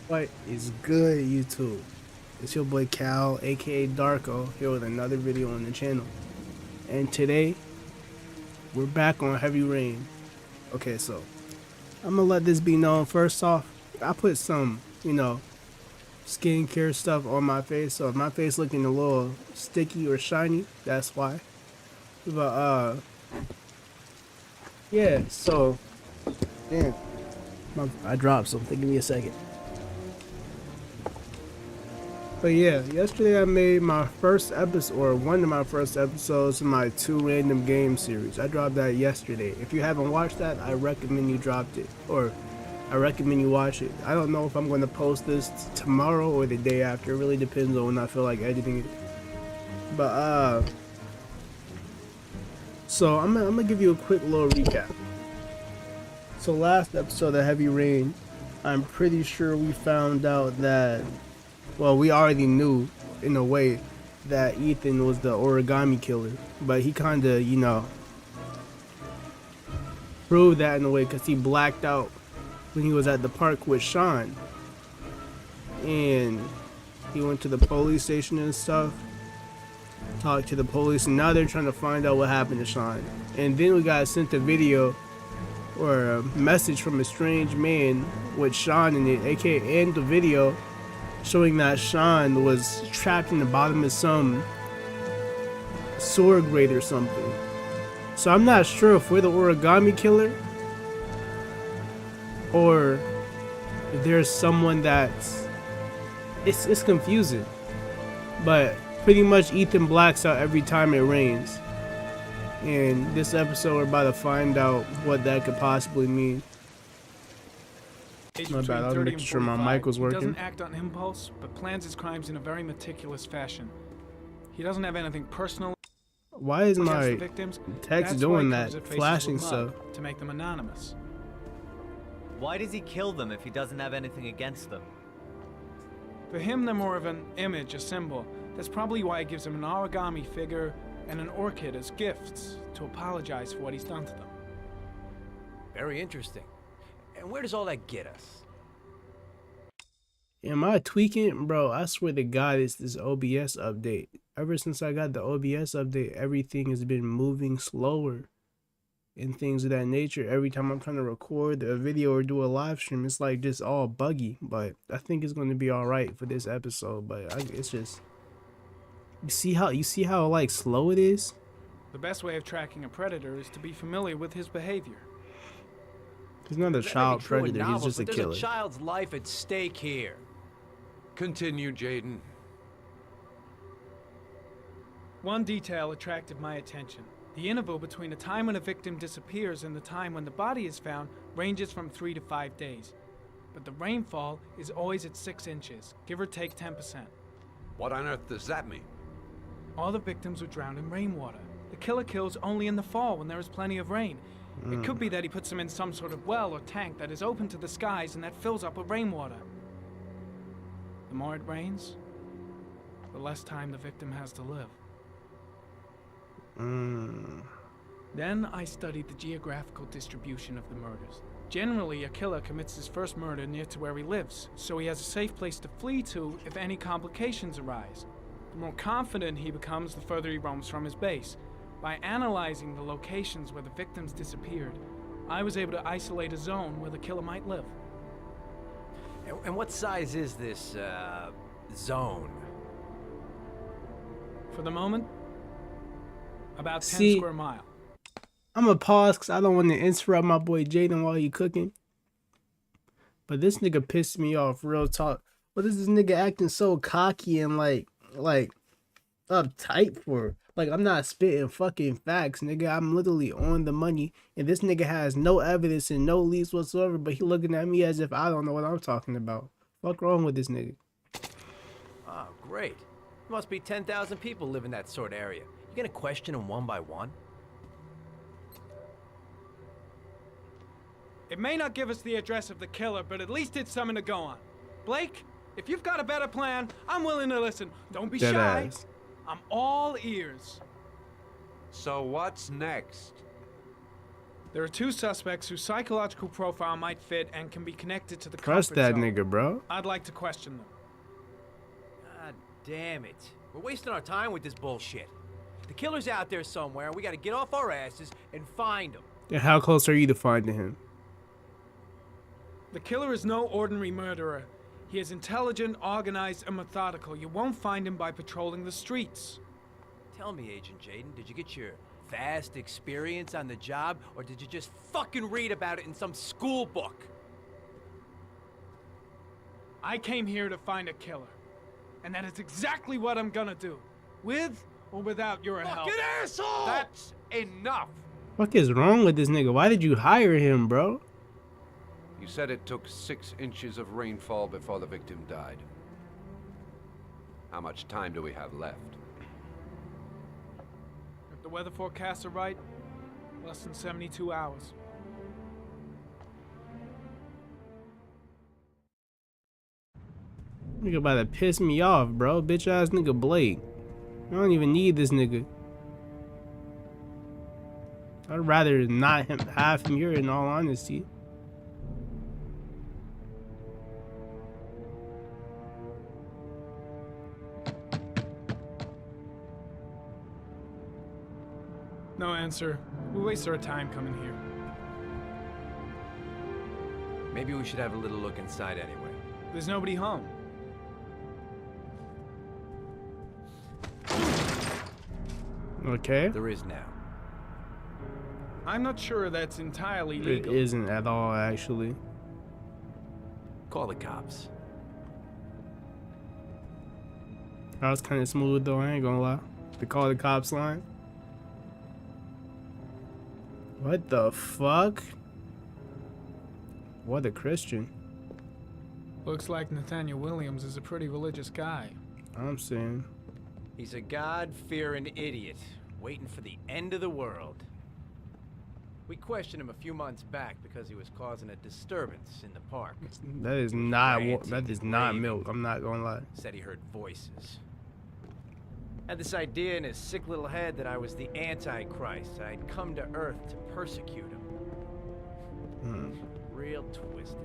What is good, YouTube? It's your boy Cal, aka Darko, here with another video on the channel. And today, we're back on Heavy Rain. Okay, so I'm gonna let this be known. First off, I put some, skincare stuff on my face. So if my face looking a little sticky or shiny, that's why. But yeah. So, damn, I dropped something. Give me a second. But yeah, yesterday I made my first episode, or one of my first episodes in my 2 random game series. I dropped that yesterday. If you haven't watched that, I recommend you dropped it, or I recommend you watch it. I don't know if I'm going to post this tomorrow or the day after. It really depends on when I feel like editing it. But so I'm gonna give you a quick little recap. So last episode of Heavy Rain, I'm pretty sure we found out that, well, we already knew in a way that Ethan was the origami killer, but he kind of, proved that in a way because he blacked out when he was at the park with Sean, and he went to the police station and stuff, talked to the police, and now they're trying to find out what happened to Sean. And then we got sent a video or a message from a strange man with Sean in it, aka, and the video showing that Sean was trapped in the bottom of some sewer grate or something. So I'm not sure if we're the origami killer or if there's someone that's it's confusing. But pretty much Ethan blacks out every time it rains. And this episode we're about to find out what that could possibly mean. My bad, I was making sure my mic was working. He doesn't act on impulse, but plans his crimes in a very meticulous fashion. He doesn't have anything personal. Why is my victims. text doing that? Flashing stuff. To make them anonymous. Why does he kill them if he doesn't have anything against them? For him, they're more of an image, a symbol. That's probably why he gives them an origami figure and an orchid as gifts to apologize for what he's done to them. Very interesting. And where does all that get us? Am I tweaking? Bro, I swear to God, it's this OBS update. Ever since I got the OBS update, everything has been moving slower and things of that nature. Every time I'm trying to record a video or do a live stream, it's like just all buggy. But I think it's going to be all right for this episode. But it's just, you see how like slow it is? The best way of tracking a predator is to be familiar with his behavior. He's not a child predator, he's just a killer. There's a child's life at stake here. Continue, Jaden. One detail attracted my attention. The interval between the time when a victim disappears and the time when the body is found ranges from 3 to 5 days. But the rainfall is always at 6 inches, give or take 10%. What on earth does that mean? All the victims were drowned in rainwater. The killer kills only in the fall when there is plenty of rain. It could be that he puts them in some sort of well or tank that is open to the skies and that fills up with rainwater. The more it rains, the less time the victim has to live. Then I studied the geographical distribution of the murders. Generally, a killer commits his first murder near to where he lives, so he has a safe place to flee to if any complications arise. The more confident he becomes, the further he roams from his base. By analyzing the locations where the victims disappeared, I was able to isolate a zone where the killer might live. And what size is this, zone? For the moment, about 10 square mile. I'm gonna pause because I don't want to interrupt my boy Jaden while he cooking. But this nigga pissed me off, real talk. What is this nigga acting so cocky and like uptight for? Like, I'm not spitting fucking facts, nigga. I'm literally on the money, and this nigga has no evidence and no leads whatsoever, but he looking at me as if I don't know what I'm talking about. Fuck wrong with this nigga? Oh, great. There must be 10,000 people live in that sort of area. You gonna question them one by one? It may not give us the address of the killer, but at least it's something to go on. Blake, if you've got a better plan, I'm willing to listen. Don't be shy. I'm all ears. So what's next? There are two suspects whose psychological profile might fit and can be connected to the Trust comfort that zone. nigga, bro. I'd like to question them. God damn it. We're wasting our time with this bullshit. The killer's out there somewhere, and we gotta get off our asses and find him. And how close are you to finding him? The killer is no ordinary murderer. He is intelligent, organized, and methodical. You won't find him by patrolling the streets. Tell me, Agent Jaden, did you get your vast experience on the job, or did you just fucking read about it in some school book? I came here to find a killer. And that is exactly what I'm gonna do. With or without your help. Fucking asshole! That's enough! What is wrong with this nigga? Why did you hire him, bro? You said it took 6 inches of rainfall before the victim died. How much time do we have left? If the weather forecasts are right, less than 72 hours. Nigga about to piss me off, bro. Bitch ass nigga Blake. I don't even need this nigga. I'd rather not have him here, in all honesty. No answer. We waste our time coming here. Maybe we should have a little look inside anyway. There's nobody home. Okay. There is now. I'm not sure that's entirely It legal. isn't at all, actually. Call the cops. That was kind of smooth, though. I ain't gonna lie. To call the cops line. What the fuck? What a Christian. Looks like Nathaniel Williams is a pretty religious guy. I'm saying. He's a God-fearing idiot, waiting for the end of the world. We questioned him a few months back because he was causing a disturbance in the park. That is not Ranting, that is not raving. milk. I'm not gonna lie. Said he heard voices. Had this idea in his sick little head that I was the Antichrist. I'd come to Earth to persecute him. Real twisted.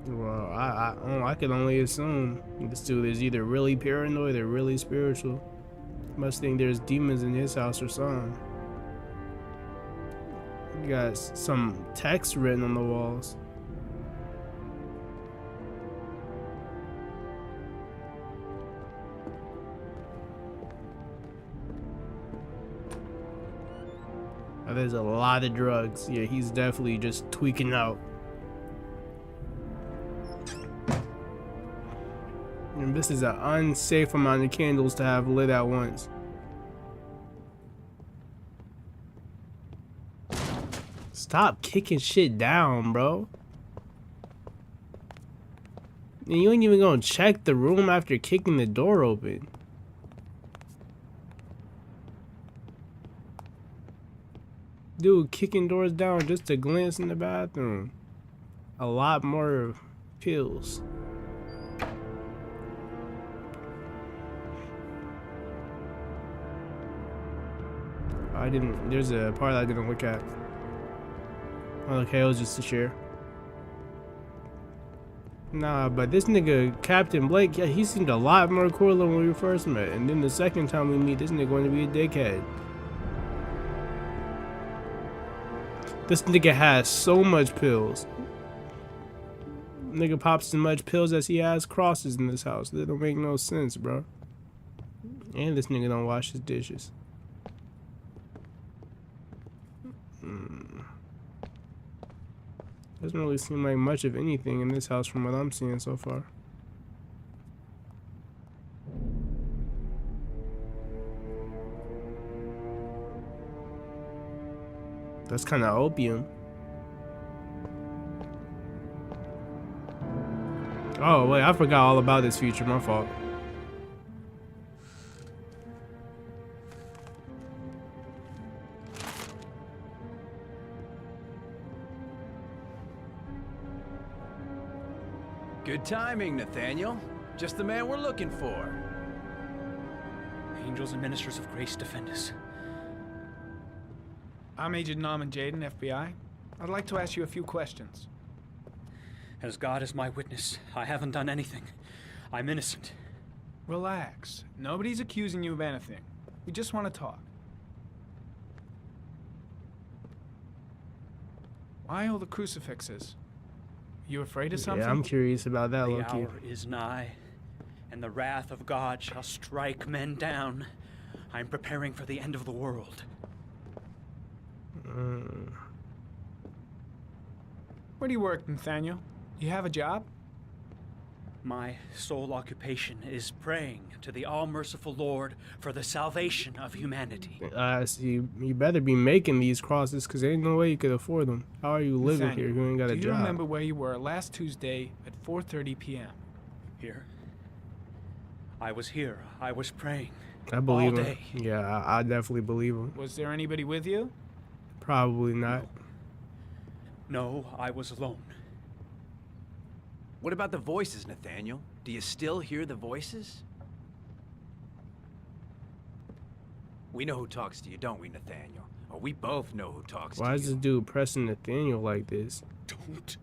Well, I can only assume this dude is either really paranoid or really spiritual. Must think there's demons in his house or something. You got some text written on the walls. Oh, there's a lot of drugs. Yeah, he's definitely just tweaking out. And this is an unsafe amount of candles to have lit at once. Stop kicking shit down, bro. And you ain't even gonna check the room after kicking the door open. Dude, kicking doors down just to glance in the bathroom. A lot more pills. There's a part I didn't look at. Okay, it was just a chair. Nah, but this nigga, Captain Blake, yeah, he seemed a lot more cool than when we first met. And then the second time we meet, this nigga going to be a dickhead. This nigga has so much pills. Nigga pops as much pills as he has crosses in this house. That don't make no sense, bro. And this nigga don't wash his dishes. Doesn't really seem like much of anything in this house from what I'm seeing so far. That's kind of opium. Oh wait, I forgot all about this feature, my fault. Good timing, Nathaniel. Just the man we're looking for. Angels and ministers of grace defend us. I'm Agent Norman Jaden, FBI. I'd like to ask you a few questions. As God is my witness, I haven't done anything. I'm innocent. Relax. Nobody's accusing you of anything. We just want to talk. Why all the crucifixes? You afraid of something? Yeah, I'm curious about that, The Loki. hour is nigh, and the wrath of God shall strike men down. I'm preparing for the end of the world. Where do you work, Nathaniel? Do you have a job? My sole occupation is praying to the all-merciful Lord for the salvation of humanity. So you better be making these crosses, because ain't no way you could afford them. How are you living Nathaniel, here if you ain't got a do you job? remember where you were last Tuesday at 4:30 p.m.? Here. I was here. I was praying. I believe all him. day. Yeah, I definitely believe him. Was there anybody with you? Probably not. No, I was alone. What about the voices, Nathaniel? Do you still hear the voices? We know who talks to you, don't we, Nathaniel? Or we both know who talks Why to is you. this dude pressing Nathaniel like this? Don't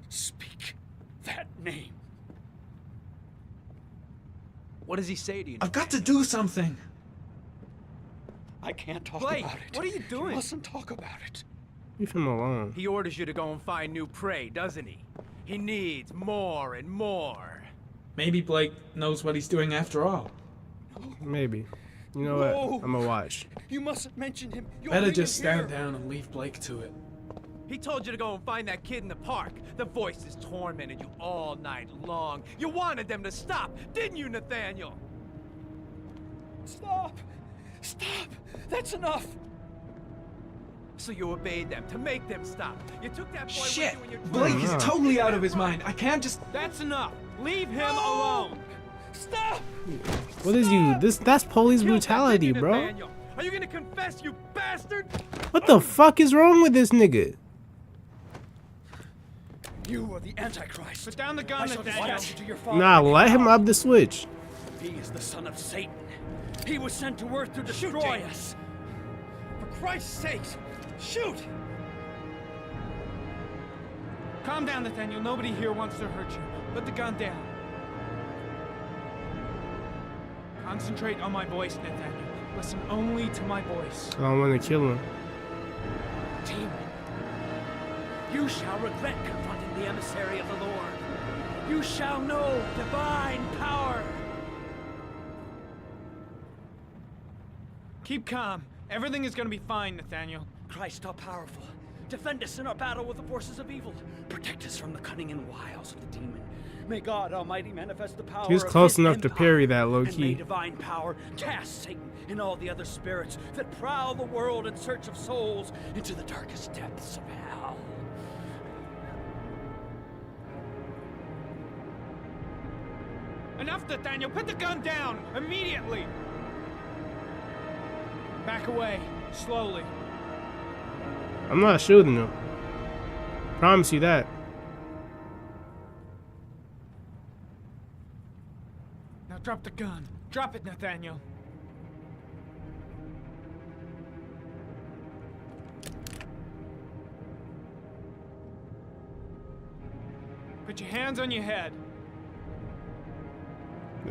speak that name. What does he say to you, I've got to do something! I can't talk Blake, about it. what are you doing? You mustn't talk about it. Leave him alone. He orders you to go and find new prey, doesn't he? He needs more and more. Maybe Blake knows what he's doing after all. Maybe. You know No. what? I'm gonna watch. You mustn't mention him. You'll Better bring just him stand here. down and leave Blake to it. He told you to go and find that kid in the park. The voices tormented you all night long. You wanted them to stop, didn't you, Nathaniel? Stop! Stop! That's enough! So you obeyed them to make them stop. You took that boy Shit! with you in your Blake trunk. is Yeah. totally out of his mind. I can't just... That's enough. Leave him alone. Stop! What is you? That's police Kill them, brutality, didn't you, bro. Nathaniel? Are you gonna confess, you bastard? What the fuck is wrong with this nigga? You are the Antichrist. Put down the I gun, shall Nathaniel. dispatch you to your father. Nah, let him up the switch. He is the son of Satan. He was sent to earth to destroy James. us. For Christ's sake, shoot! Calm down, Nathaniel. Nobody here wants to hurt you. Put the gun down. Concentrate on my voice, Nathaniel. Listen only to my voice. I don't want to kill him. Demon, you shall regret confronting the emissary of the Lord. You shall know divine power. Keep calm. Everything is gonna be fine, Nathaniel. Christ, all powerful, defend us in our battle with the forces of evil. Protect us from the cunning and wiles of the demon. May God Almighty manifest the power. He was of close his enough to empire, parry that, low and may key. divine power cast Satan and all the other spirits that prowl the world in search of souls into the darkest depths of hell. Enough, Nathaniel. Put the gun down immediately. Back away, slowly. I'm not shooting him. Promise you that. Now drop the gun. Drop it, Nathaniel. Put your hands on your head.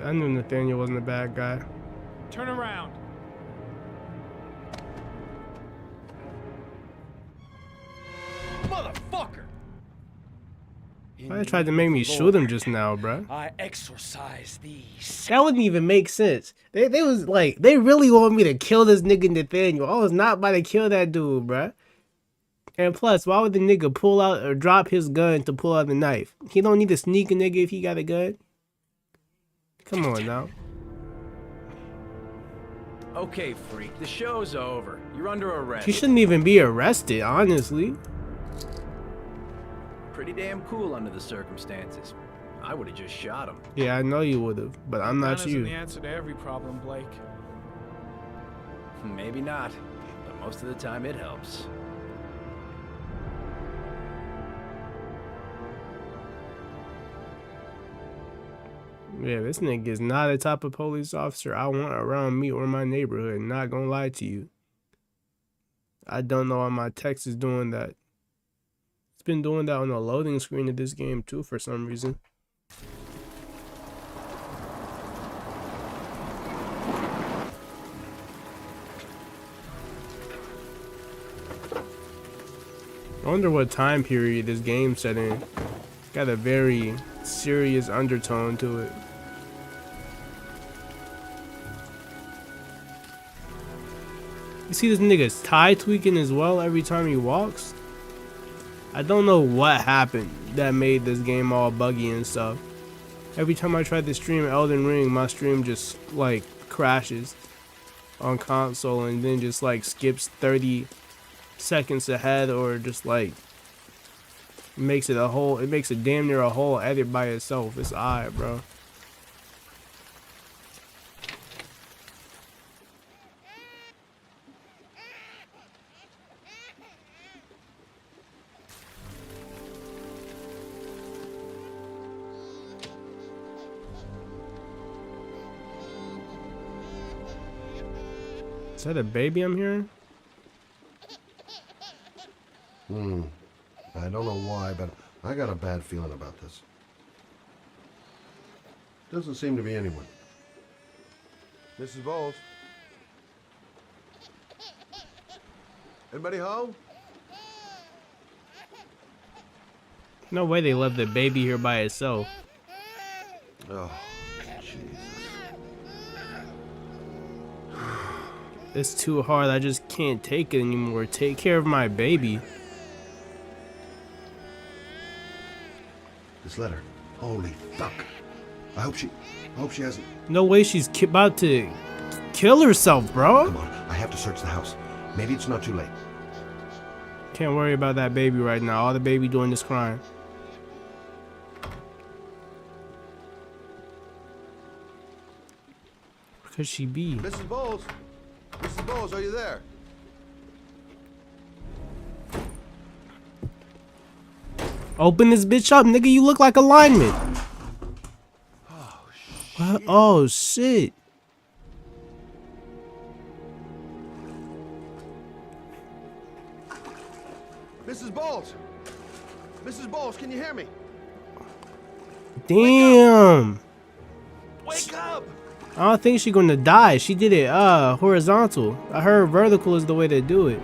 I knew Nathaniel wasn't a bad guy. Turn around. Motherfucker! Why they tried to make me shoot him just now, bruh? I exorcise these. That wouldn't even make sense. They was like, they really want me to kill this nigga Nathaniel. I was not about to kill that dude, bruh. And plus, why would the nigga pull out or drop his gun to pull out the knife? He don't need to sneak a nigga if he got a gun. Come on now. Okay, freak, the show's over. You're under arrest. He shouldn't even be arrested, honestly. Pretty damn cool under the circumstances. I would have just shot him. Yeah, I know you would have, but I'm Gun not isn't you. the answer to every problem, Blake. Maybe not, but most of the time it helps. Yeah, this nigga is not the type of police officer I want around me or my neighborhood. Not gonna lie to you. I don't know why my text is doing that. It's been doing that on the loading screen of this game too for some reason. I wonder what time period this game's set in. Got a very serious undertone to it. You see this nigga's tie tweaking as well every time he walks? I don't know what happened that made this game all buggy and stuff. Every time I try to stream Elden Ring, my stream just like crashes on console and then just like skips 30 seconds ahead, or just like makes it damn near a whole edit by itself. It's odd, bro. Is that a baby I'm hearing? I don't know why, but I got a bad feeling about this. Doesn't seem to be anyone. Mrs. Bowles? Anybody home? No way they left the baby here by itself. Oh, Jesus. It's too hard. I just can't take it anymore. Take care of my baby. This letter. Holy fuck. I hope she hasn't. No way she's about to kill herself, bro. Come on, I have to search the house. Maybe it's not too late. Can't worry about that baby right now. All the baby doing is crying. Where could she be? Mrs. Bowles? Mrs. Bowles, are you there? Open this bitch up, nigga. You look like a lineman. Oh, shit. What? Oh, shit. Mrs. Bowles! Mrs. Bowles, can you hear me? Damn. Wake up! I don't think she's gonna die. She did it horizontal. I heard vertical is the way to do it.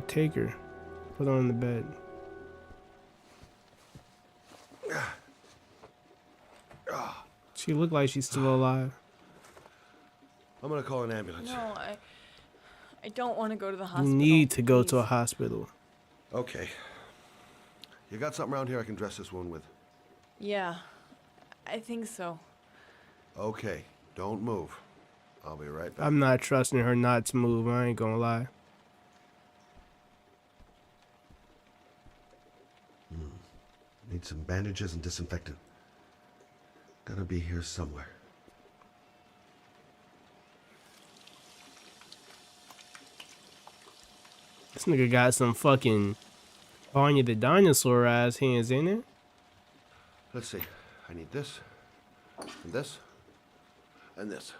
Take her. Put her on the bed. She looked like she's still alive. I'm gonna call an ambulance. No, I don't want to go to the You hospital. need to go to a please. hospital. Okay. You got something around here I can dress this wound with? Yeah, I think so. Okay, don't move. I'll be right back. I'm not trusting her not to move. I ain't gonna lie. Need some bandages and disinfectant. Gotta be here somewhere. This nigga got some fucking Barney the Dinosaur ass hands in it. Let's see. I need this, and this, and this.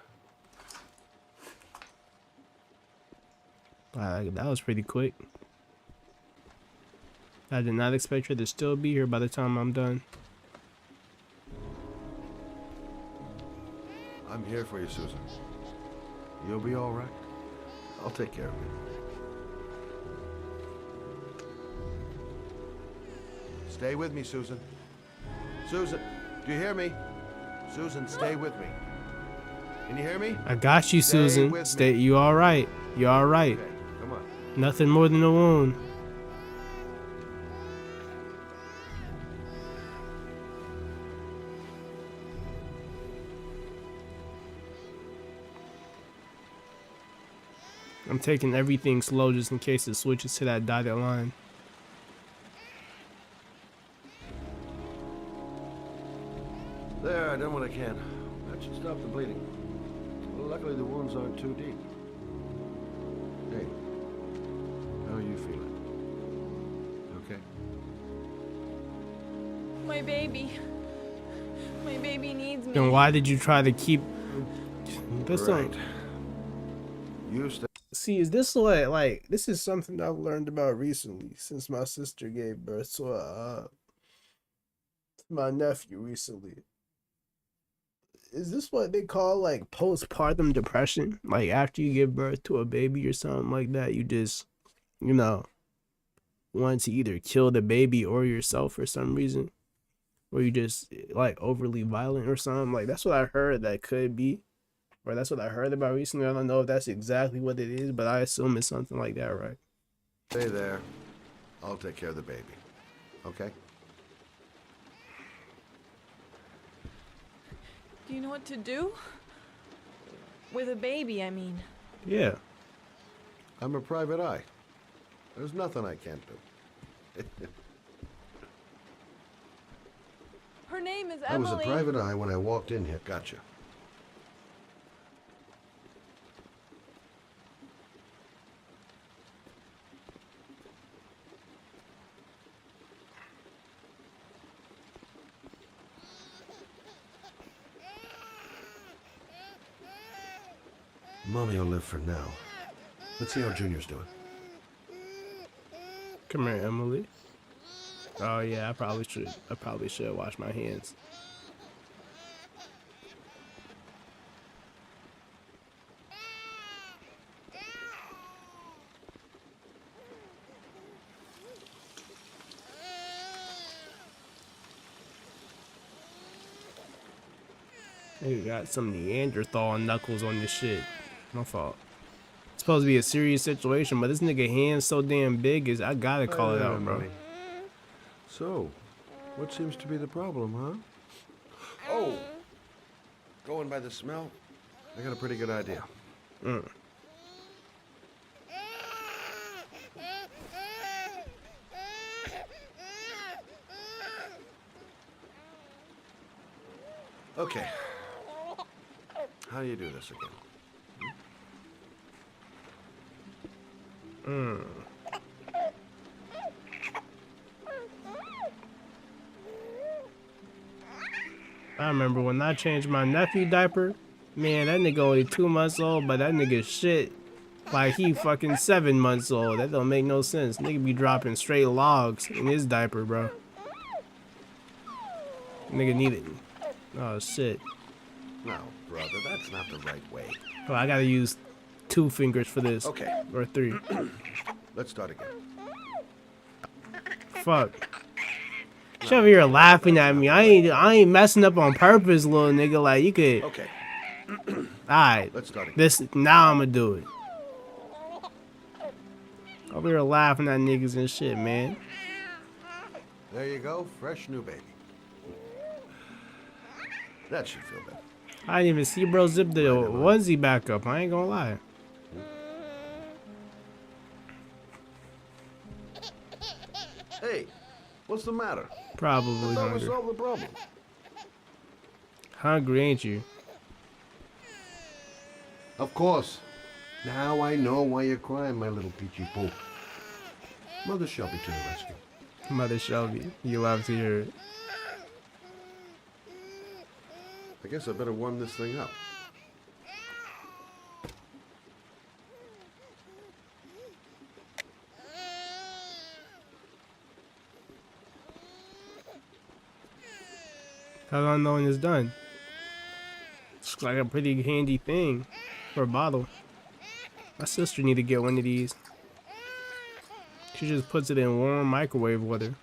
Wow, that was pretty quick. I did not expect her to still be here by the time I'm done. I'm here for you, Susan. You'll be all right. I'll take care of you. Stay with me, Susan. Susan, do you hear me? Susan, stay with me. Can you hear me? I got you, Stay Susan. with Stay. me. You all right? You all right? Okay, come on. Nothing more than a wound. I'm taking everything slow just in case it switches to that dotted line. There, I done what I can. That should stop the bleeding. Well, luckily the wounds aren't too deep. Hey, how are you feeling? Okay? My baby. My baby needs me. Then why did you try to keep? This Right. don't You stay. see. Is this what like? This is something I've learned about recently since my sister gave birth to my nephew recently. Is this what they call like postpartum depression? Like after you give birth to a baby or something like that, you just, you know, want to either kill the baby or yourself for some reason, or you just like overly violent or something. Like that's what I heard that could be, or that's what I heard about recently. I don't know if that's exactly what it is, but I assume it's something like that, right? Stay there. I'll take care of the baby. Okay? Do you know what to do? With a baby, I mean. Yeah. I'm a private eye. There's nothing I can't do. Her name is I was Emily. a private eye when I walked in here. Gotcha. Mommy will live for now. Let's see how Junior's doing. Come here, Emily. Oh yeah, I probably should wash my hands. You got some Neanderthal knuckles on this shit. My fault. It's supposed to be a serious situation, but this nigga hand's so damn big is I gotta call it out, bro. So, what seems to be the problem, huh? Oh! Going by the smell, I got a pretty good idea. Okay. How do you do this again? I remember when I changed my nephew diaper, man, that nigga only 2 months old, but that nigga shit like he fucking 7 months old. That don't make no sense. Nigga be dropping straight logs in his diaper, bro. Nigga need it. Oh shit. No, brother, that's not the right way. Oh, I gotta use 2 fingers for this. Okay, Or 3. let's start again. Fuck. She over here laughing at me. I ain't messing up on purpose, little nigga. Like you could. Okay, Alright. let's start again. This now I'ma do it. Over here laughing at niggas and shit, man. There you go, fresh new baby. That should feel better. I didn't even see bro zip the onesie back up. I ain't gonna lie. Hey, what's the matter? Probably I thought we hungry. solved the problem. Hungry, ain't you? Of course. Now I know why you're crying, my little peachy poo. Mother Shelby to the rescue. Mother Shelby. You love to hear it. I guess I better warm this thing up. How long knowing is done? Looks like a pretty handy thing for a bottle. My sister need to get one of these. She just puts it in warm microwave water.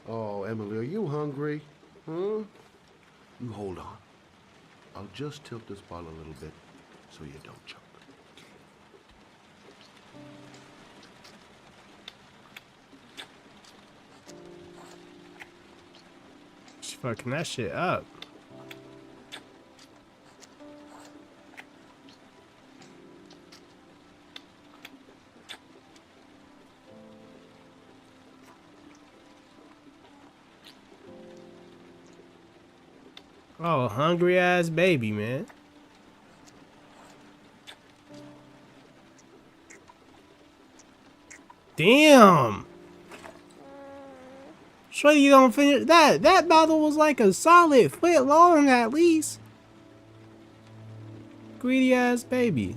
Oh, Emily, are you hungry? Huh? You hold on. I'll just tilt this bottle a little bit so you don't choke. She's fucking that shit up. Oh, hungry ass baby, man. Damn. Sure you don't finish that. That bottle was like a solid foot long at least. Greedy ass baby.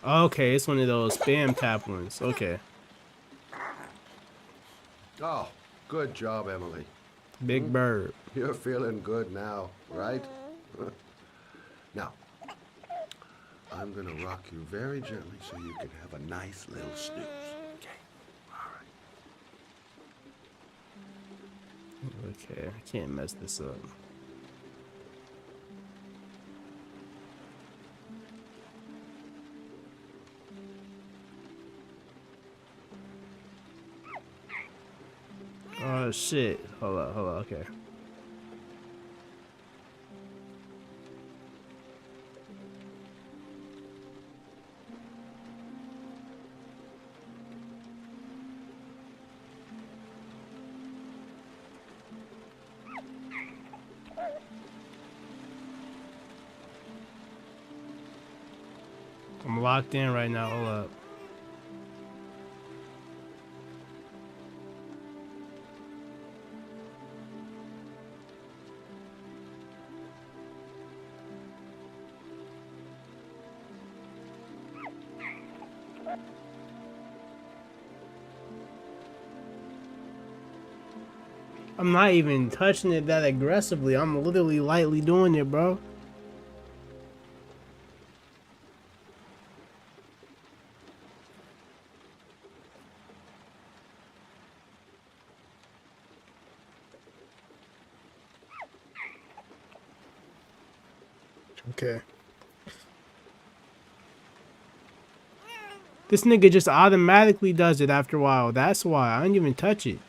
Okay, it's one of those spam tap ones. Okay. Oh, good job, Emily. Big bird. You're feeling good now, right? Now, I'm gonna rock you very gently so you can have a nice little snooze. Okay, all right. Okay, I can't mess this up. Oh shit. Hold on, okay. I'm locked in right now, hold up. I'm not even touching it that aggressively. I'm literally lightly doing it, bro. Okay. This nigga just automatically does it after a while. That's why. I didn't even touch it.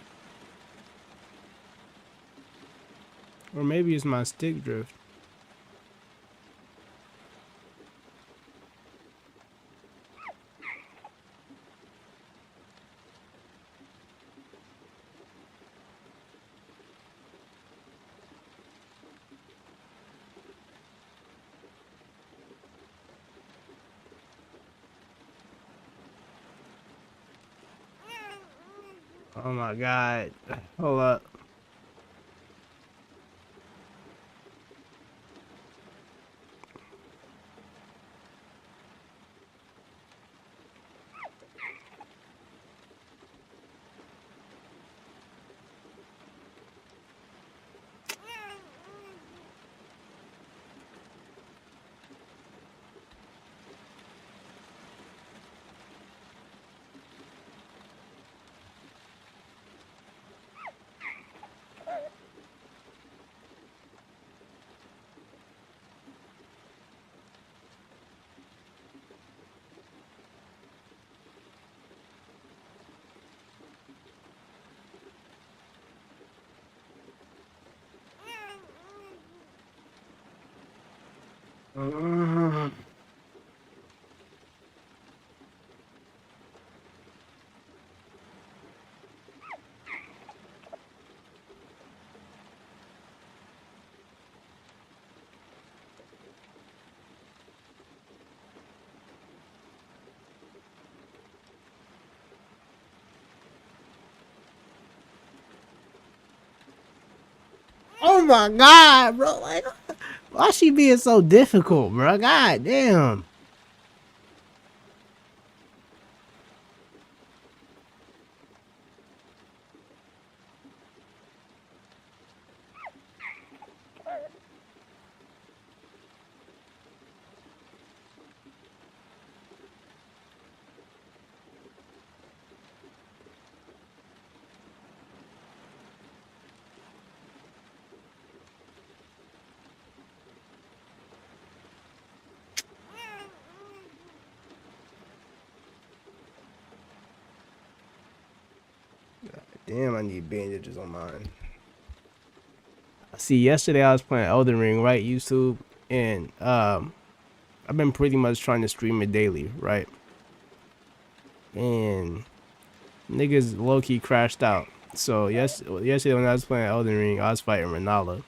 Or maybe it's my stick drift. Oh my god. Hold up. Oh my god, bro. Like, why she being so difficult, bro? God damn. Damn, I need bandages on mine. See, yesterday I was playing Elden Ring, right? YouTube, and I've been pretty much trying to stream it daily, right? And niggas low-key crashed out. So yesterday when I was playing Elden Ring, I was fighting Renala.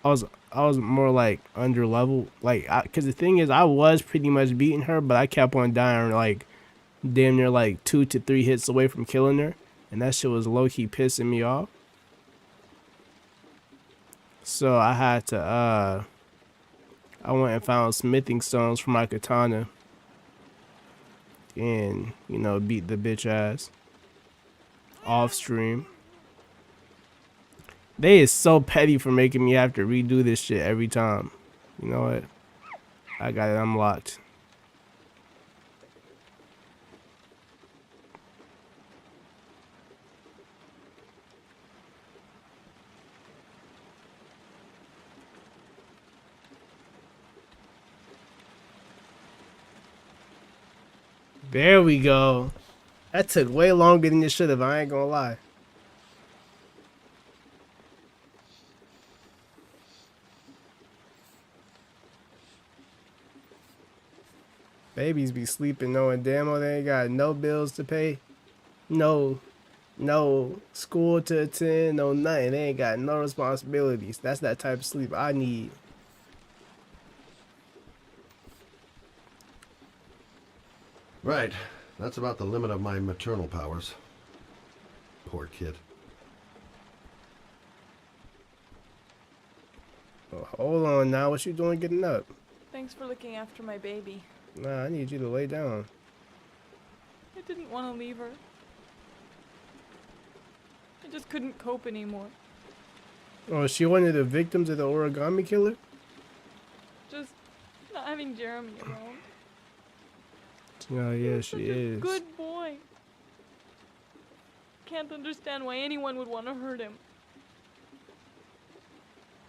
I was more like under level, like, cause the thing is, I was pretty much beating her, but I kept on dying like damn near like 2 to 3 hits away from killing her, and that shit was low key pissing me off. So I had to I went and found smithing stones for my katana, and you know, beat the bitch ass off stream. They is so petty for making me have to redo this shit every time. You know what? I got it unlocked. There we go. That took way longer than it should have, I ain't gonna lie. Babies be sleeping knowing damn well they ain't got no bills to pay, no school to attend, no nothing. They ain't got no responsibilities. That's that type of sleep I need. Right. That's about the limit of my maternal powers. Poor kid. Well, hold on now. What you doing getting up? Thanks for looking after my baby. Nah, I need you to lay down. I didn't want to leave her. I just couldn't cope anymore. Oh, is she one of the victims of the origami killer? Just not having Jeremy around. Oh, yeah, He's she such a is. good boy. Can't understand why anyone would want to hurt him.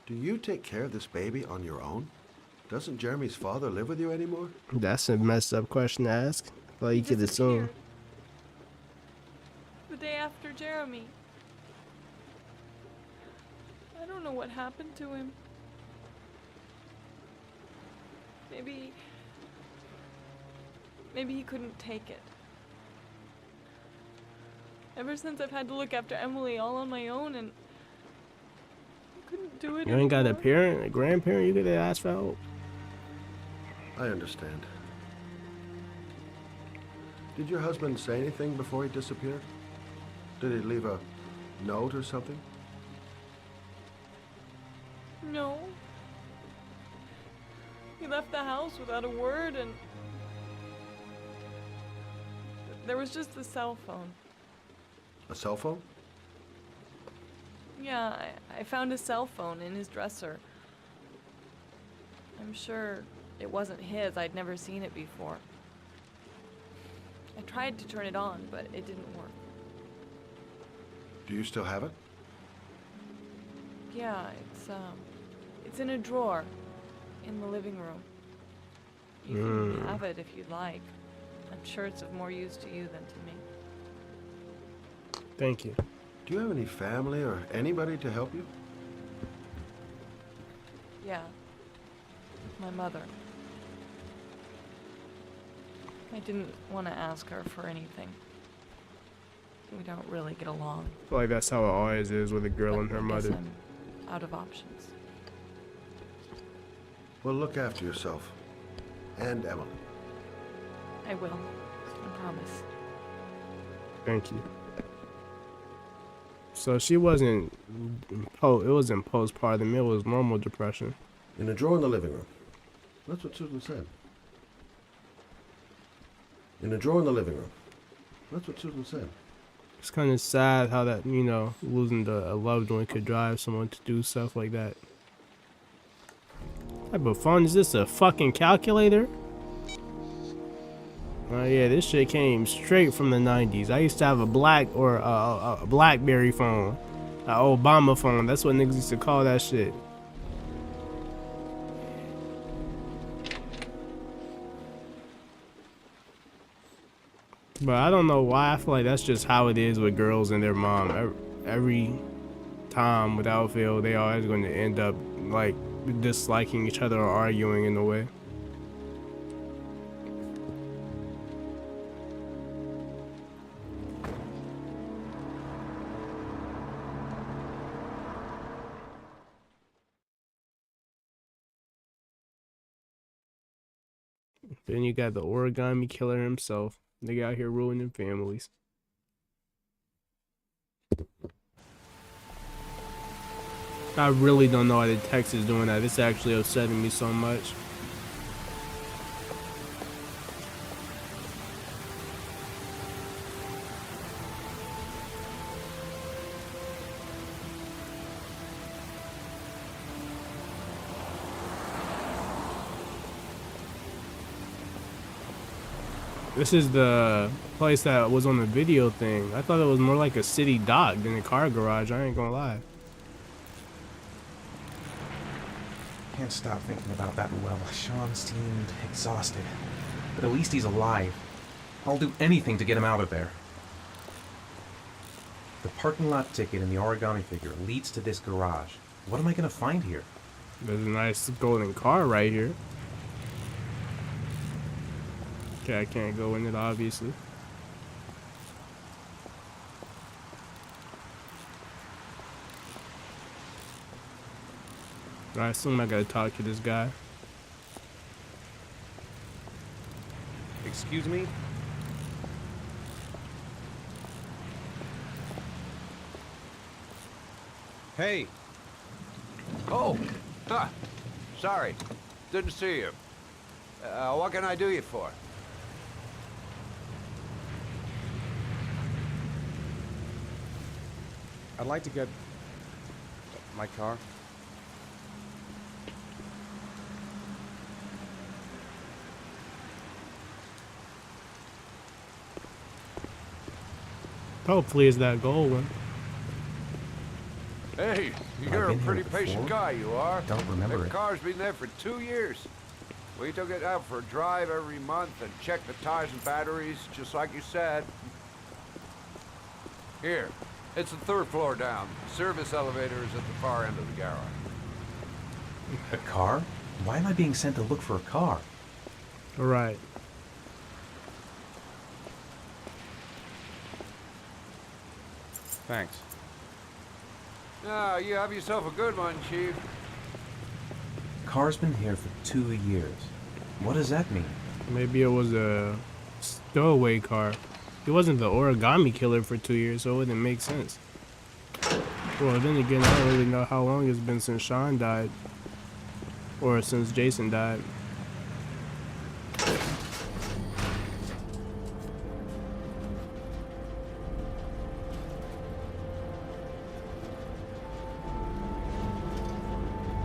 Do you take care of this baby on your own? Doesn't Jeremy's father live with you anymore? That's a messed up question to ask. Well, you He could assume. disappeared. The day after Jeremy. I don't know what happened to him. Maybe he couldn't take it. Ever since I've had to look after Emily all on my own, and I couldn't do it You ain't got a anymore. parent, a grandparent you could ask for help? I understand. Did your husband say anything before he disappeared? Did he leave a note or something? No. He left the house without a word, and there was just the cell phone. A cell phone? Yeah, I found a cell phone in his dresser. I'm sure it wasn't his. I'd never seen it before. I tried to turn it on, but it didn't work. Do you still have it? Yeah, it's in a drawer in the living room. You can have it if you'd like. I'm sure it's of more use to you than to me. Thank you. Do you have any family or anybody to help you? Yeah. My mother. I didn't want to ask her for anything. We don't really get along. I feel like that's how it always is with a girl but and her I guess mother. I'm out of options. Well, look after yourself. And Emily. I will. I promise. Thank you. So she wasn't, it wasn't postpartum, it was normal depression. In a drawer in the living room. That's what Susan said. In a drawer in the living room. That's what Susan said. It's kind of sad how that, you know, losing a loved one could drive someone to do stuff like that. What type of phone is this? A fucking calculator? Oh yeah, this shit came straight from the 90s. I used to have a BlackBerry phone, an Obama phone. That's what niggas used to call that shit. But I don't know why. I feel like that's just how it is with girls and their mom. Every time, without fail, they always going to end up like disliking each other or arguing in a way. Then you got the origami killer himself. They out here ruining families. I really don't know why the text is doing that. It's actually upsetting me so much. This is the place that was on the video thing. I thought it was more like a city dock than a car garage. I ain't gonna lie. Can't stop thinking about that well. Sean seemed exhausted. But at least he's alive. I'll do anything to get him out of there. The parking lot ticket and the origami figure leads to this garage. What am I gonna find here? There's a nice golden car right here. Okay, I can't go in it, obviously. But I assume I gotta talk to this guy. Excuse me? Hey! Oh, sorry. Didn't see you. What can I do you for? I'd like to get my car. Hopefully it's that gold one. Hey, you're a been here pretty before? patient guy, you are. Don't remember That it. car's been there for 2 years. We took it out for a drive every month and checked the tires and batteries, just like you said. Here, it's the 3rd floor down. The service elevator is at the far end of the garage. A car? Why am I being sent to look for a car? Alright. Thanks. Ah, you have yourself a good one, Chief. Car's been here for 2 years. What does that mean? Maybe it was a stowaway car. He wasn't the origami killer for 2 years, so it wouldn't make sense. Well, then again, I don't really know how long it's been since Sean died. Or since Jason died.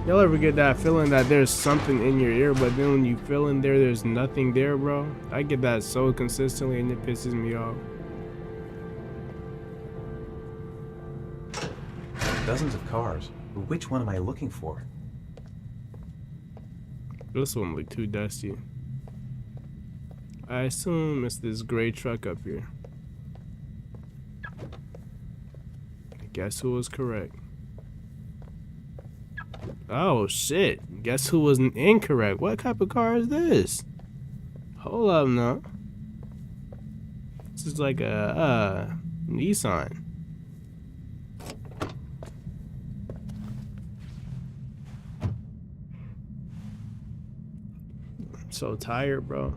Y'all ever get that feeling that there's something in your ear, but then when you feel in there, there's nothing there, bro? I get that so consistently and it pisses me off. Dozens of cars. But which one am I looking for? This one look too dusty. I assume it's this gray truck up here. Guess who was correct? Oh shit, guess who was incorrect? What type of car is this? Hold up now. This is like a Nissan. I'm so tired, bro.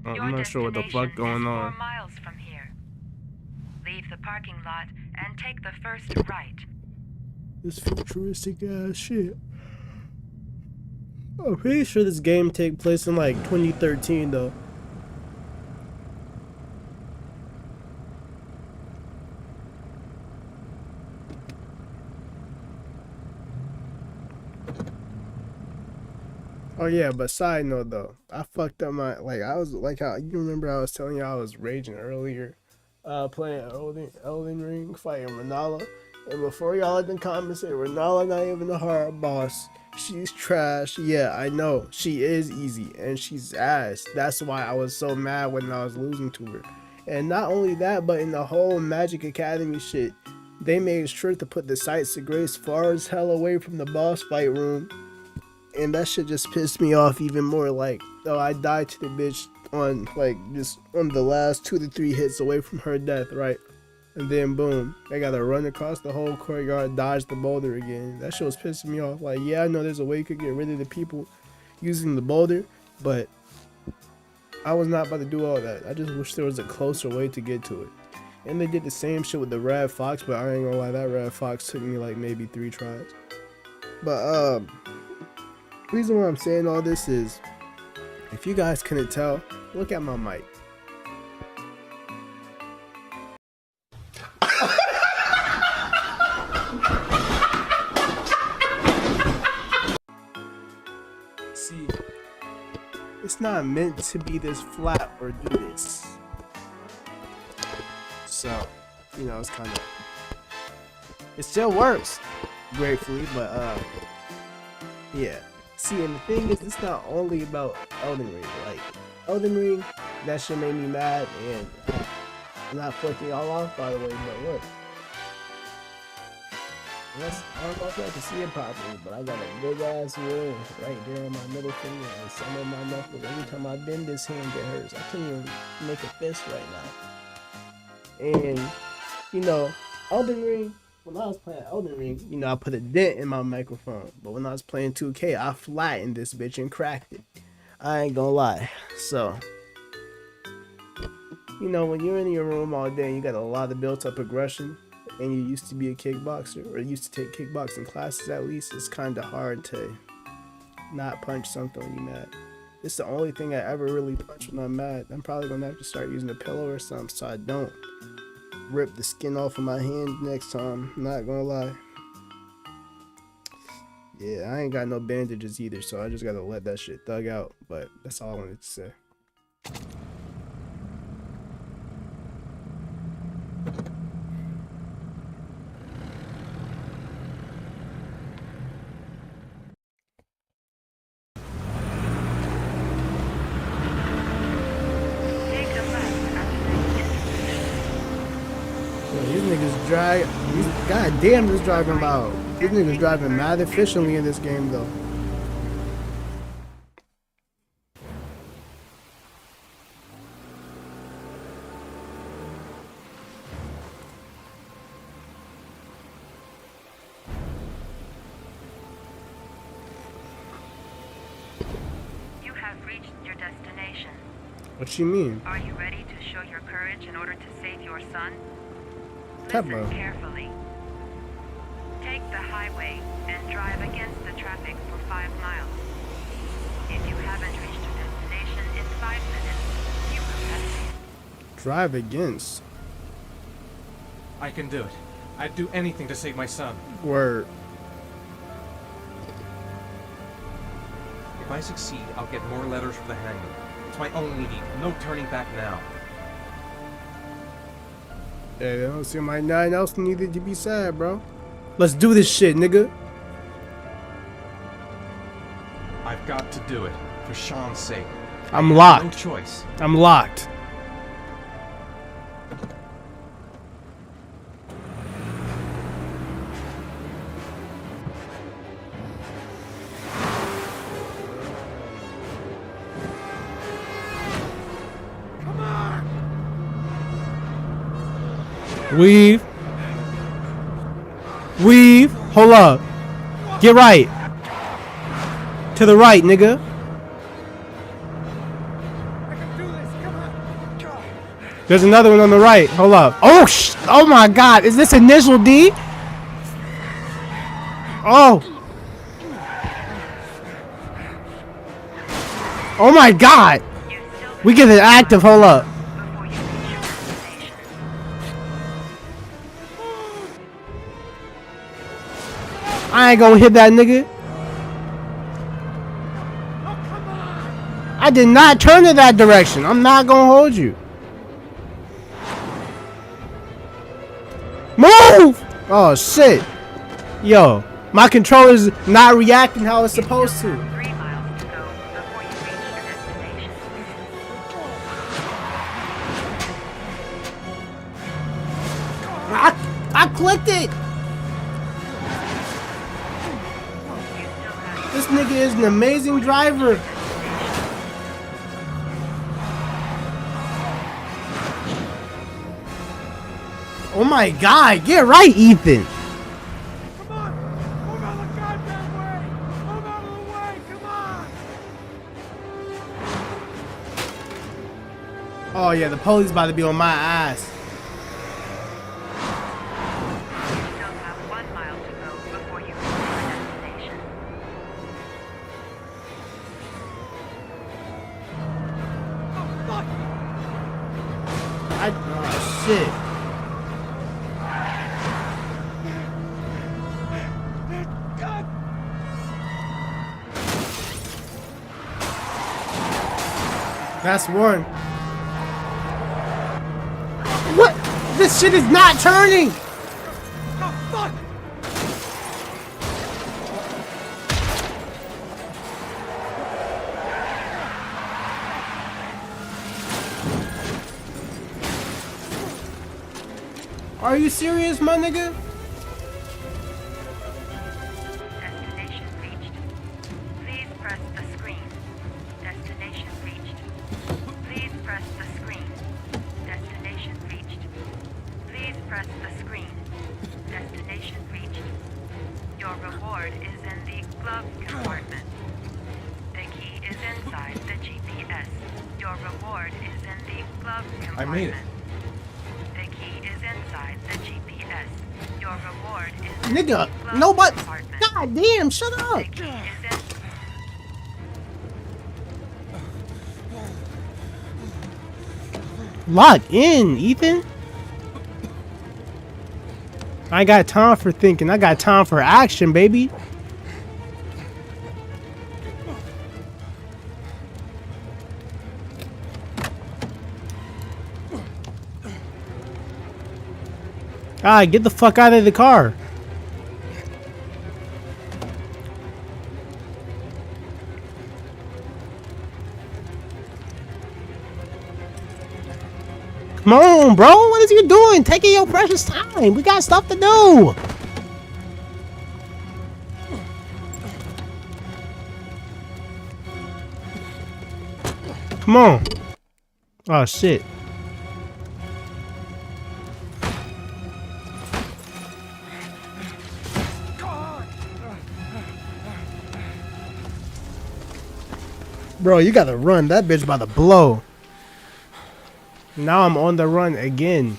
I'm not sure what the fuck going on. 4 miles from here. Leave the parking lot and take the first right. This futuristic ass shit. I'm pretty sure this game take place in like 2013 though. Oh yeah, but side note though, I fucked up my, like I was like how you remember I was telling you I was raging earlier playing Elden Ring, fighting Renala. And before y'all in the comments say Renala not even a hard boss, she's trash. Yeah, I know she is easy and she's ass. That's why I was so mad when I was losing to her. And not only that, but in the whole Magic Academy shit, they made sure to put the sights of grace far as hell away from the boss fight room. And that shit just pissed me off even more. Like, oh, I died to the bitch on like just on the last 2 to 3 hits away from her death, right? And then boom, I gotta run across the whole courtyard, dodge the boulder again. That shit was pissing me off. Like, yeah, I know there's a way you could get rid of the people using the boulder, but I was not about to do all that. I just wish there was a closer way to get to it. And they did the same shit with the red fox, but I ain't gonna lie, that red fox took me like maybe 3 tries. But reason why I'm saying all this is, if you guys couldn't tell, look at my mic. See, it's not meant to be this flat or do this. So, you know, it's kind of, it still works, gratefully, but yeah. See, and the thing is, it's not only about Elden Ring. Like, Elden Ring, that shit made me mad, and I'm not flicking y'all off, by the way, but look. Yes, I don't know if y'all can see it properly, but I got a big ass wound right there on my middle finger and some of my knuckles. Every time I bend this hand, it hurts. I can't even make a fist right now. And, you know, Elden Ring, when I was playing Elden Ring, you know, I put a dent in my microphone. But when I was playing 2K, I flattened this bitch and cracked it. I ain't gonna lie. So, you know, when you're in your room all day and you got a lot of built up aggression, and you used to be a kickboxer, or used to take kickboxing classes at least, it's kind of hard to not punch something when you're mad. It's the only thing I ever really punch when I'm mad. I'm probably gonna have to start using a pillow or something so I don't rip the skin off of my hand next time. I'm not gonna lie. Yeah, I ain't got no bandages either, so I just gotta let that shit thug out. But that's all I wanted to say. God damn, this driving loud. This nigga's driving mad efficiently in this game, though. You have reached your destination. What you mean? Are you ready to show your courage in order to save your son? Listen carefully. Take the highway and drive against the traffic for 5 miles. If you haven't reached your destination in 5 minutes, you will have drive against. I can do it. I'd do anything to save my son. Word. If I succeed, I'll get more letters from the hangman. It's my only need. No turning back now. Hey, I don't see my nothing else needed to be sad, bro. Let's do this shit, nigga. I've got to do it. For Sean's sake. I'm locked. No choice. I'm locked. Weave. Weave. Hold up. Get right. To the right, nigga. There's another one on the right. Hold up. Oh, oh my God. Is this initial D? Oh. Oh my God. We get it active. Hold up. I ain't gonna hit that nigga. I did not turn in that direction. I'm not gonna hold you. Move! Oh shit. Yo, my controller's not reacting how it's supposed to. 3 miles to go before you reach your destination. I clicked it. You still have This nigga is an amazing driver. Oh my god, get right, Ethan. Come on! Move out of the goddamn way! Move out of the way! Come on! Oh yeah, the police about to be on my ass. You still have 1 mile to go before you reach your destination. Oh shit. God! That's one. What? This shit is not turning. Oh, fuck! Are you serious, my nigga? Destination reached. Please press the screen. Destination reached. Please press the screen. Destination reached. Please press the screen. Destination reached. Your reward is in the glove compartment. The key is inside the GPS. Your reward is in the glove compartment. I made it. The key is inside the GPS. Your reward is in Nigga, the glove nobody. compartment. God damn, shut up. The key is in. Lock in, Ethan. I ain't got time for thinking. I got time for action, baby. Ah, get the fuck out of the car. Come on, bro. What is you doing? Taking your precious time. We got stuff to do. Come on. Oh, shit. Bro, you gotta run. That bitch about to blow. Now I'm on the run again.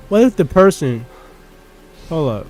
What if the person... Hold up.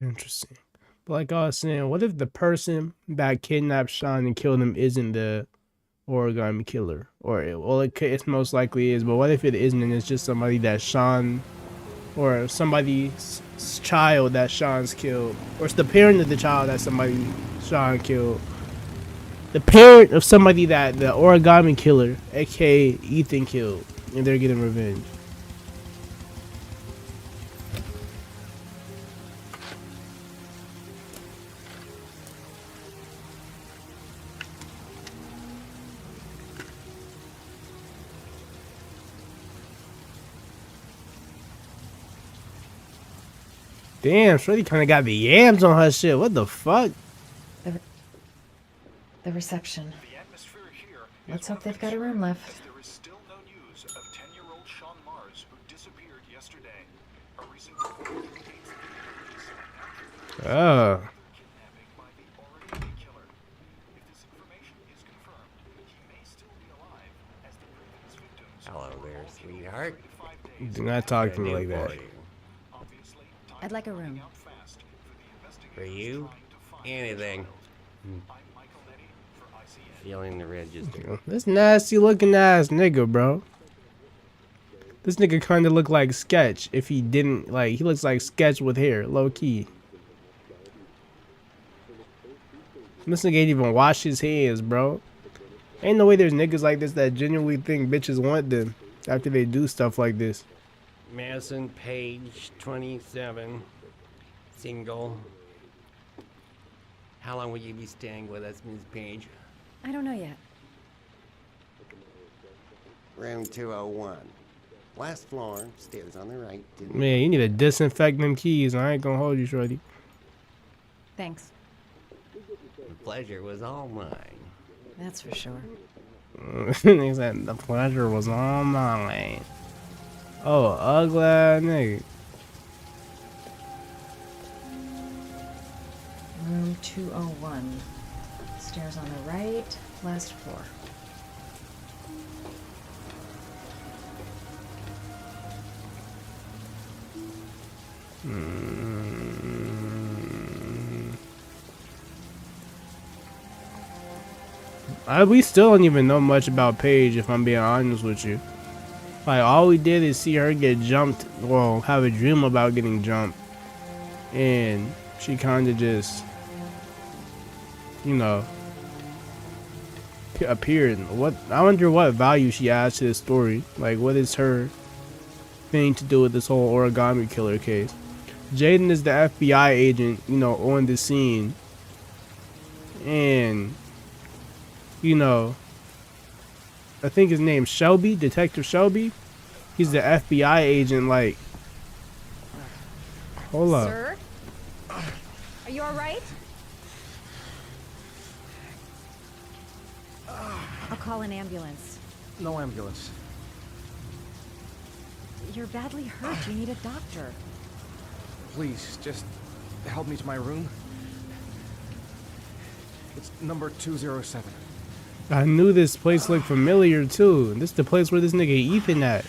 Interesting. But like I was saying, what if the person that kidnapped Sean and killed him isn't the origami killer? It's most likely is, but what if it isn't and it's just somebody that Sean, or somebody's child that Sean's killed, or it's the parent of the child that somebody Sean killed, the parent of somebody that the origami killer, aka Ethan, killed, and they're getting revenge. Damn, Shorty kind of got the yams on her shit. What the fuck? The reception. Let's hope they've got a room left. There is still no news of 10-year-old Sean Mars, who disappeared yesterday. A recent report indicates that Oh. kidnapping by the already killer. If this information is confirmed, he may still be alive, as the previous victims. Hello there, sweetheart. Do not talk to me like that. I'd like a room. For you? Anything. Feeling the register. This nasty looking ass nigga, bro. This nigga kind of look like Sketch if he didn't, like, he looks like Sketch with hair, low key. This nigga ain't even wash his hands, bro. Ain't no way there's niggas like this that genuinely think bitches want them after they do stuff like this. Madison Page, 27. Single. How long will you be staying with us, Ms. Page? I don't know yet. Room 201. Last floor, stairs on the right. Man, you need to disinfect them keys. I ain't gonna hold you, Shorty. Thanks. The pleasure was all mine. That's for sure. He said the pleasure was all mine. Oh, ugly ass nigga. Room 201. Stairs on the right, last floor. We still don't even know much about Paige, if I'm being honest with you. Like, all we did is see her get jumped, well, have a dream about getting jumped. And she kind of just, you know, appeared. I wonder what value she adds to this story. Like, what is her thing to do with this whole origami killer case? Jaden is the FBI agent, you know, on the scene. And, you know, I think his name's Shelby, Detective Shelby. He's the FBI agent, like, hold up. Sir? Are you alright? I'll call an ambulance. No ambulance. You're badly hurt. You need a doctor. Please, just help me to my room. It's number 207. I knew this place looked familiar too. This is the place where this nigga Ethan at.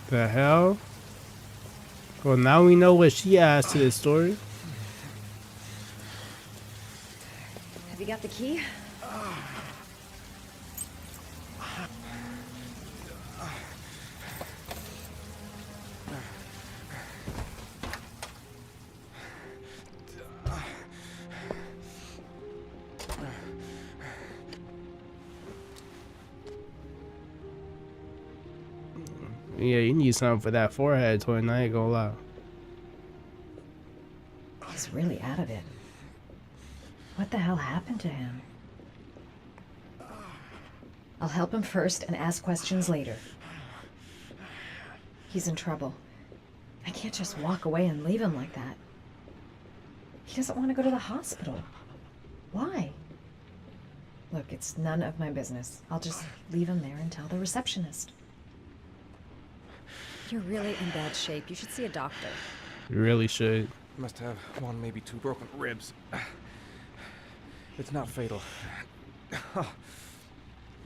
The hell? Well, now we know what she adds to this story. Have you got the key? Yeah, you need something for that forehead, twin. I ain't gonna lie. He's really out of it. What the hell happened to him? I'll help him first and ask questions later. He's in trouble. I can't just walk away and leave him like that. He doesn't want to go to the hospital. Why? Look, it's none of my business. I'll just leave him there and tell the receptionist. You're really in bad shape. You should see a doctor. You really should. Must have one, maybe two broken ribs. It's not fatal.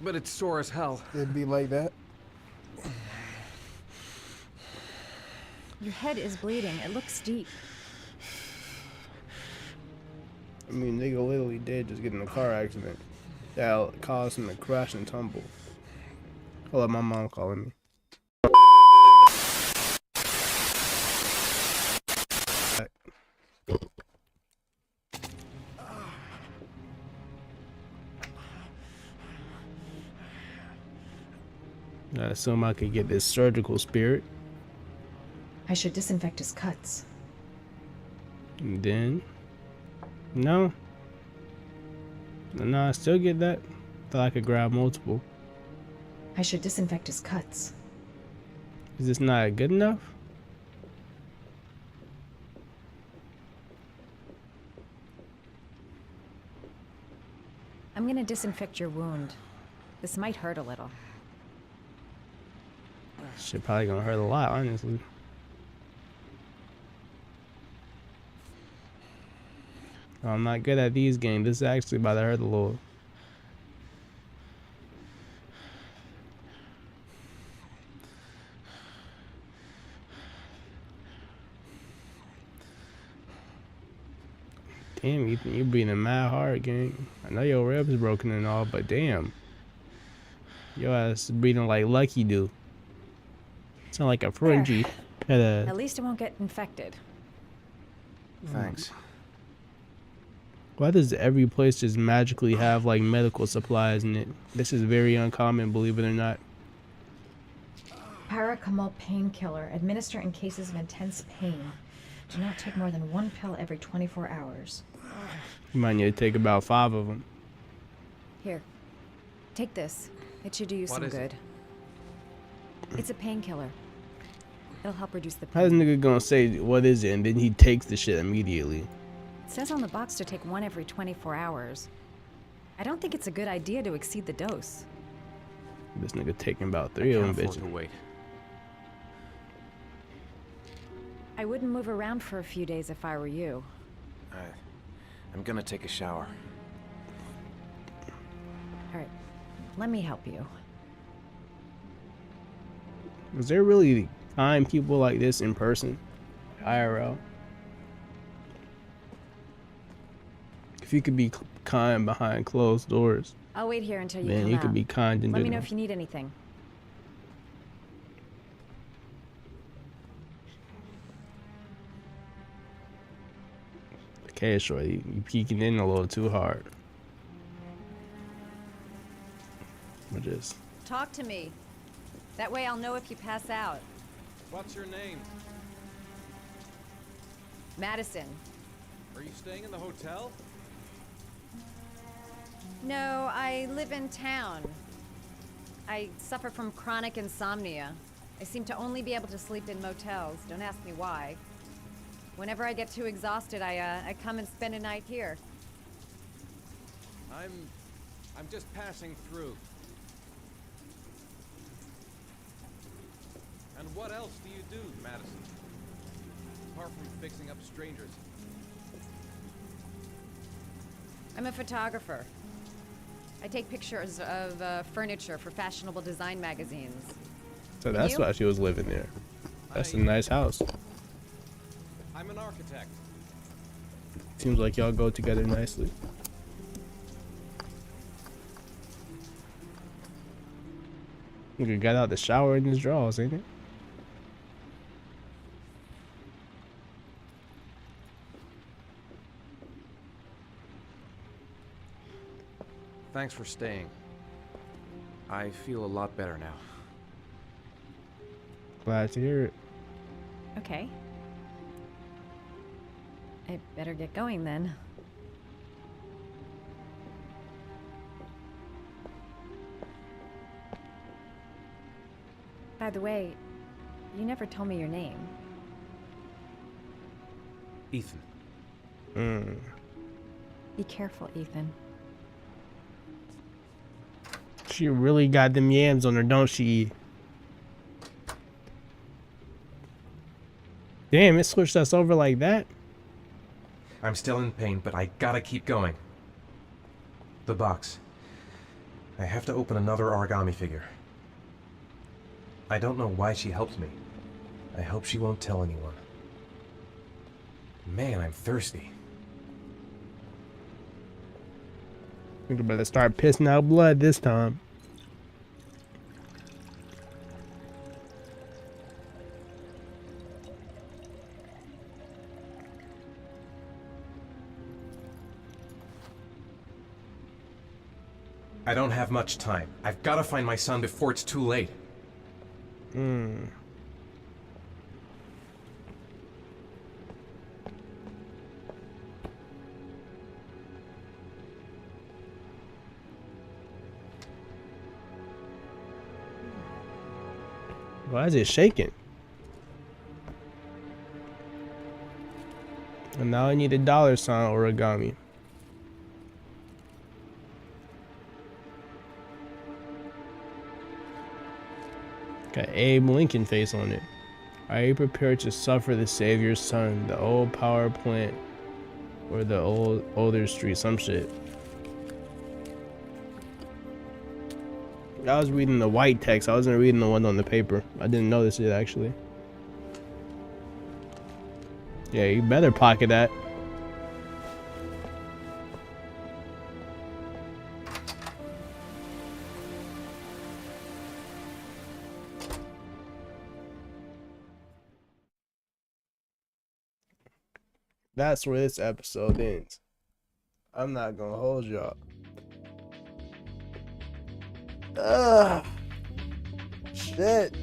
But it's sore as hell. It'd be like that. Your head is bleeding. It looks deep. I mean, nigga literally did just get in a car accident that caused him to crash and tumble. Hold up, my mom calling me. I assume I could get this surgical spirit. I should disinfect his cuts. And then, no. No, I still get that. Thought I could grab multiple. I should disinfect his cuts. Is this not good enough? I'm gonna disinfect your wound. This might hurt a little. Shit probably gonna hurt a lot, honestly. I'm not good at these games. This is actually about to hurt a little. Damn, Ethan, you're breathing mad hard, gang. I know your ribs broken and all, but damn. Your ass is breathing like Lucky do. Sound like a Frenchie. At least it won't get infected. Thanks. Why does every place just magically have like medical supplies in it? This is very uncommon, believe it or not. Paracetamol painkiller. Administer in cases of intense pain. Do not take more than 1 pill every 24 hours. You might need to take about 5 of them. Here, take this. It should do you some good. It's a painkiller. It'll help reduce the pain. How's nigga gonna say what is it and then he takes the shit immediately? It says on the box to take 1 every 24 hours. I don't think it's a good idea to exceed the dose. This nigga taking about 3 of them bitches. Wait. I wouldn't move around for a few days if I were you. I'm gonna take a shower. All right, let me help you. Is there really kind people like this in person? IRL? If you could be kind behind closed doors, I'll wait here until you then come you out. could be kind in Let me know general. if you need anything. Okay, shorty, you peeking in a little too hard. We're just Talk to me. That way I'll know if you pass out. What's your name? Madison. Are you staying in the hotel? No, I live in town. I suffer from chronic insomnia. I seem to only be able to sleep in motels. Don't ask me why. Whenever I get too exhausted, I come and spend a night here. I'm just passing through. And what else do you do, Madison? Apart from fixing up strangers. I'm a photographer. I take pictures of furniture for fashionable design magazines. so And that's you? why she was living there. That's a nice house. I'm an architect. Seems like y'all go together nicely. Nigga got out the shower in his drawers, ain't it? Thanks for staying. I feel a lot better now. Glad to hear it. Okay. I better get going then. By the way, you never told me your name. Ethan. Be careful, Ethan. She really got them yams on her, don't she? Damn, it switched us over like that. I'm still in pain, but I gotta keep going. The box. I have to open another origami figure. I don't know why she helped me. I hope she won't tell anyone. Man, I'm thirsty. We better start pissing out blood this time. I don't have much time. I've gotta find my son before it's too late. Why is it shaking? And now I need a dollar sign origami. Got Abe Lincoln face on it. Are you prepared to suffer the Savior's son, the old power plant, or the older street, some shit? I was reading the white text. I wasn't reading the one on the paper. I didn't notice it actually. Yeah, you better pocket that. That's where this episode ends. I'm not gonna hold y'all. Shit.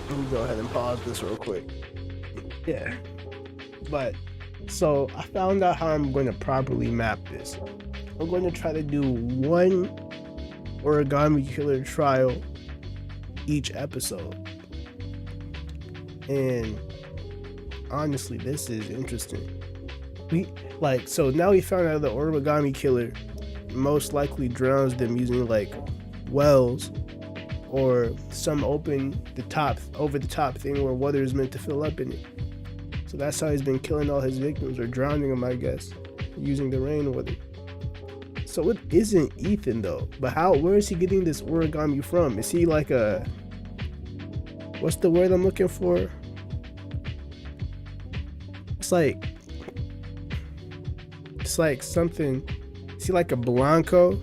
Let me go ahead and pause this real quick. Yeah. But, so I found out how I'm going to properly map this. I'm going to try to do one origami killer trial each episode. And honestly, this is interesting. So now we found out the origami killer most likely drowns them using like wells or some over the top thing where water is meant to fill up in it. So that's how he's been killing all his victims, or drowning them, I guess, using the rainwater. So it isn't Ethan though. But where is he getting this origami from? Is he like what's the word I'm looking for? It's like something. Is he like a Blanco?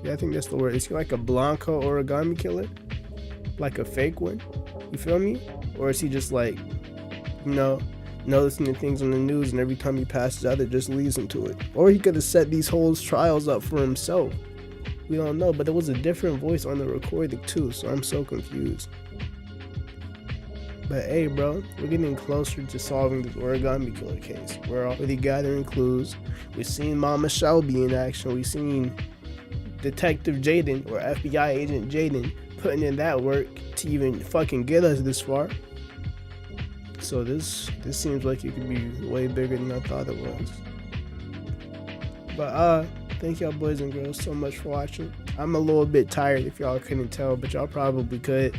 Yeah, I think that's the word. Is he like a Blanco origami killer? Like a fake one? You feel me? Or is he just like, noticing the things on the news, and every time he passes out, it just leads him to it? Or he could have set these whole trials up for himself. We don't know, but there was a different voice on the recording too, so I'm so confused. But hey, bro, we're getting closer to solving this origami killer case. We're already gathering clues. We've seen Mama Shelby in action. We've seen Detective Jaden, or FBI Agent Jaden, putting in that work to even fucking get us this far. So this seems like it could be way bigger than I thought it was. But thank y'all boys and girls so much for watching. I'm a little bit tired if y'all couldn't tell, but y'all probably could.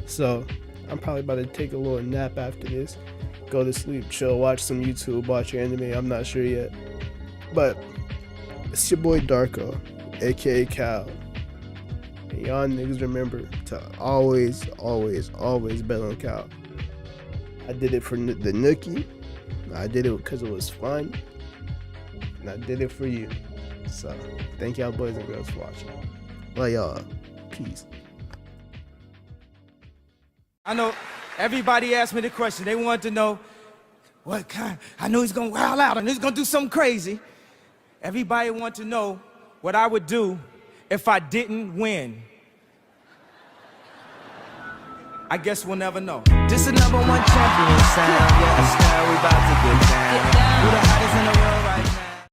So I'm probably about to take a little nap after this. Go to sleep, chill, watch some YouTube, watch anime, I'm not sure yet. But it's your boy Darko, aka Cal. And y'all niggas remember to always, always, always bet on Cal. I did it for the Nookie. I did it because it was fun. And I did it for you. So, thank y'all boys and girls for watching. Love y'all. Peace. I know everybody asked me the question. They wanted to know what kind. I know he's going to wild out. I know he's going to do something crazy. Everybody wanted to know what I would do if I didn't win. I guess we'll never know. This is #1 champion sound, yeah,